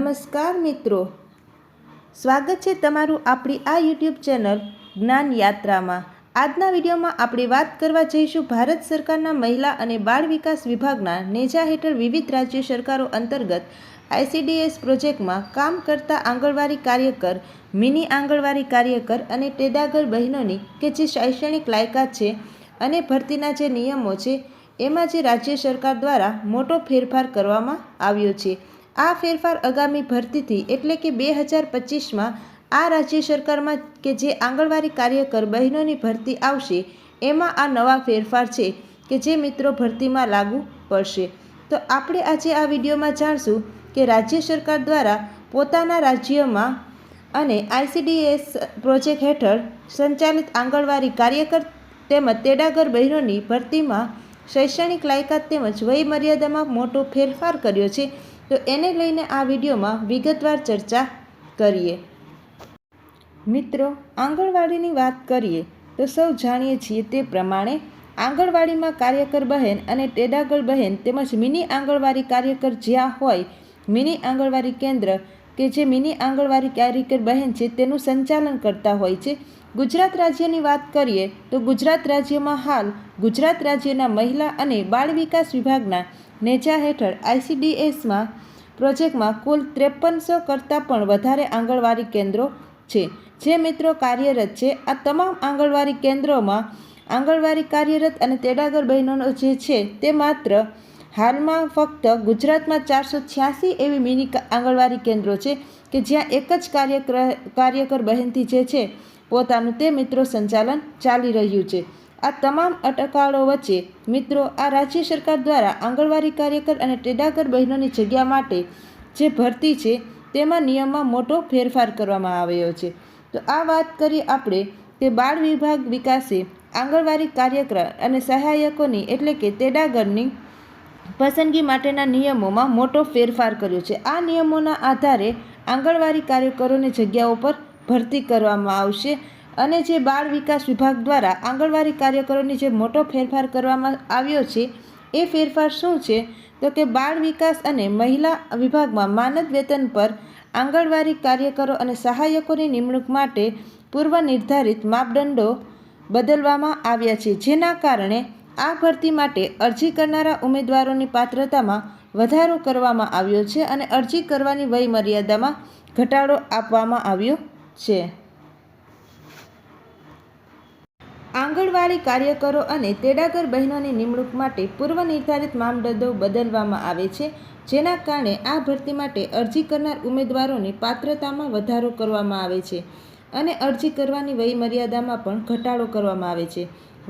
નમસ્કાર મિત્રો, સ્વાગત છે તમારું આપણી આ યુટ્યુબ ચેનલ જ્ઞાન યાત્રામાં। આજના વિડીયોમાં આપણે વાત કરવા જઈશું ભારત સરકારના મહિલા અને બાળ વિકાસ વિભાગના નેજા હેઠળ વિવિધ રાજ્ય સરકારો અંતર્ગત ICDS પ્રોજેક્ટમાં કામ કરતા આંગણવાડી કાર્યકર, મિની આંગણવાડી કાર્યકર અને તેડાગર બહેનોની કે જે શૈક્ષણિક લાયકાત છે અને ભરતીના જે નિયમો છે એમાં જે રાજ્ય સરકાર દ્વારા મોટો ફેરફાર કરવામાં આવ્યો છે। આ ફેરફાર આગામી ભરતીથી એટલે કે 2025માં આ રાજ્ય સરકારમાં કે જે આંગણવાડી કાર્યકર બહેનોની ભરતી આવશે એમાં આ નવા ફેરફાર છે કે જે મિત્રો ભરતીમાં લાગુ પડશે। તો આપણે આજે આ વિડીયોમાં જાણશું કે રાજ્ય સરકાર દ્વારા પોતાના રાજ્યમાં અને ICDS પ્રોજેક્ટ હેઠળ સંચાલિત આંગણવાડી કાર્યકર તેમજ તેડાગર બહેનોની ભરતીમાં શૈક્ષણિક લાયકાત તેમજ વય મર્યાદામાં મોટો ફેરફાર કર્યો છે। તો એને લઈને આ વિડીયોમાં વિગતવાર ચર્ચા કરીએ। મિત્રો, આંગણવાડીની વાત કરીએ તો સૌ જાણીએ છીએ તે પ્રમાણે આંગણવાડીમાં કાર્યકર બહેન અને તેડાગર બહેન તેમજ મિની આંગણવાડી કાર્યકર જ્યાં હોય, મિની આંગણવાડી કેન્દ્ર કે જે મિની આંગણવાડી કાર્યકર બહેન છે તેનું સંચાલન કરતા હોય છે। ગુજરાત રાજ્યની વાત કરીએ તો ગુજરાત રાજ્યમાં હાલ ગુજરાત રાજ્યના મહિલા અને બાળ વિકાસ વિભાગના નેજા હેઠળ ICDSમાં પ્રોજેક્ટમાં કુલ 5300 કરતાં પણ વધારે આંગણવાડી કેન્દ્રો છે જે મિત્રો કાર્યરત છે। આ તમામ આંગણવાડી કેન્દ્રોમાં આંગણવાડી કાર્યરત અને તેડાગર બહેનોનો જે છે તે માત્ર હાલમાં ફક્ત ગુજરાતમાં 486 એવી મિની આંગણવાડી કેન્દ્રો છે કે જ્યાં એક જ કાર્યકર બહેનથી જે છે પોતાનું તે મિત્રો સંચાલન ચાલી રહ્યું છે। આ તમામ અટકળો વચ્ચે મિત્રો આ રાજ્ય સરકાર દ્વારા આંગણવાડી કાર્યકર અને તેડાગર બહેનોની જગ્યા માટે જે ભરતી છે તેમાં નિયમમાં મોટો ફેરફાર કરવામાં આવ્યો છે। તો આ વાત કરીએ આપણે કે બાળ વિભાગ વિકાસે આંગણવાડી કાર્યકર અને સહાયકોની એટલે કે તેડાગરની પસંદગી માટેના નિયમોમાં મોટો ફેરફાર કર્યો છે। આ નિયમોના આધારે આંગણવાડી કાર્યકરોની જગ્યાઓ પર ભરતી કરવામાં આવશે અને જે બાળ વિકાસ વિભાગ દ્વારા આંગણવાડી કાર્યકરોની જે મોટો ફેરફાર કરવામાં આવ્યો છે એ ફેરફાર શું છે તો કે બાળ વિકાસ અને મહિલા વિભાગમાં માનદ વેતન પર આંગણવાડી કાર્યકરો અને સહાયકોની નિમણૂક માટે પૂર્વ નિર્ધારિત માપદંડો બદલવામાં આવ્યા છે, જેના કારણે આ ભરતી માટે અરજી કરનારા ઉમેદવારોની પાત્રતામાં વધારો કરવામાં આવ્યો છે અને અરજી કરવાની વય મર્યાદામાં ઘટાડો આપવામાં આવ્યો છે। આંગણવાડી કાર્યકરો અને તેડાગર બહેનોની નિમણૂક માટે પૂર્વ નિર્ધારિત માપદંડો બદલવામાં આવે છે, જેના કારણે આ ભરતી માટે અરજી કરનાર ઉમેદવારોની પાત્રતામાં વધારો કરવામાં આવે છે અને અરજી કરવાની વય મર્યાદામાં પણ ઘટાડો કરવામાં આવે છે।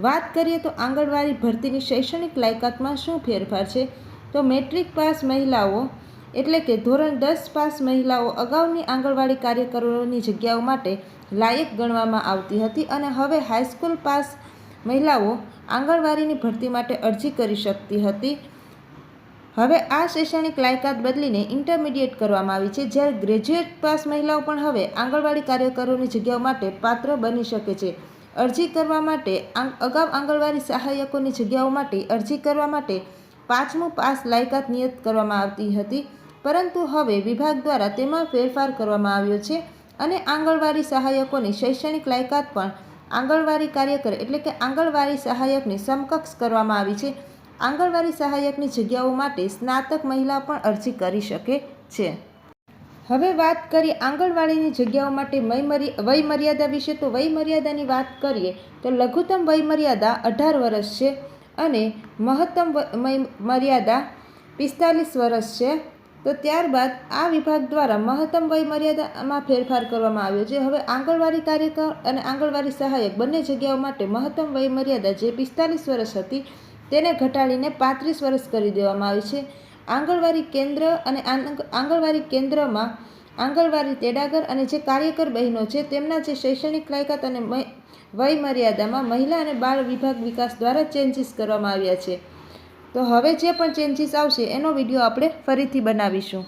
વાત કરીએ તો આંગણવાડી ભરતીની શૈક્ષણિક લાયકાતમાં શું ફેરફાર છે તો મેટ્રિક પાસ મહિલાઓ એટલે કે ધોરણ 10 પાસ મહિલાઓ અગાઉની આંગણવાડી કાર્યકરોની જગ્યાઓ માટે લાયક ગણવામાં આવતી હતી અને હવે હાઈસ્કૂલ પાસ મહિલાઓ આંગણવાડીની ભરતી માટે અરજી કરી શકતી હતી। હવે આ શૈક્ષણિક લાયકાત બદલીને ઇન્ટરમીડિયેટ કરવામાં આવી છે, જ્યારે ગ્રેજ્યુએટ પાસ મહિલાઓ પણ હવે આંગણવાડી કાર્યકરોની જગ્યાઓ માટે પાત્ર બની શકે છે। અરજી કરવા માટે અગાઉ આંગણવાડી સહાયકોની જગ્યાઓ માટે અરજી કરવા માટે 5મું પાસ લાયકાત નિયત કરવામાં આવતી હતી, પરંતુ હવે વિભાગ દ્વારા તેમાં ફેરફાર કરવામાં આવ્યો છે અને આંગણવાડી સહાયકોની શૈક્ષણિક લાયકાત પણ આંગણવાડી કાર્યકર એટલે કે આંગણવાડી સહાયકની સમકક્ષ કરવામાં આવી છે। આંગણવાડી સહાયકની જગ્યાઓ માટે સ્નાતક મહિલા પણ અરજી કરી શકે છે। હવે વાત કરીએ આંગણવાડીની જગ્યાઓ માટે વય મર્યાદા વિશે। તો વય મર્યાદાની વાત કરીએ તો લઘુત્તમ વય મર્યાદા 18 વર્ષ છે અને મહત્તમ મર્યાદા 45 વર્ષ છે। તો ત્યારબાદ આ વિભાગ દ્વારા મહત્તમ વય મર્યાદામાં ફેરફાર કરવામાં આવ્યો છે। હવે આંગણવાડી કાર્યકર અને આંગણવાડી સહાયક બંને જગ્યાઓ માટે મહત્તમ વય મર્યાદા જે 45 વર્ષ હતી તેને ઘટાડીને 35 વર્ષ કરી દેવામાં આવી છે। આંગણવાડી કેન્દ્ર અને આંગણવાડી કેન્દ્રમાં આંગણવાડી તેડાગર અને જે કાર્યકર બહેનો છે તેમના જે શૈક્ષણિક લાયકાત અને વય મર્યાદામાં મહિલા અને બાળ વિભાગ વિકાસ દ્વારા ચેન્જીસ કરવામાં આવ્યા છે। તો હવે જે પણ ચેન્જીસ આવશે એનો વિડીયો આપણે ફરીથી બનાવીશું।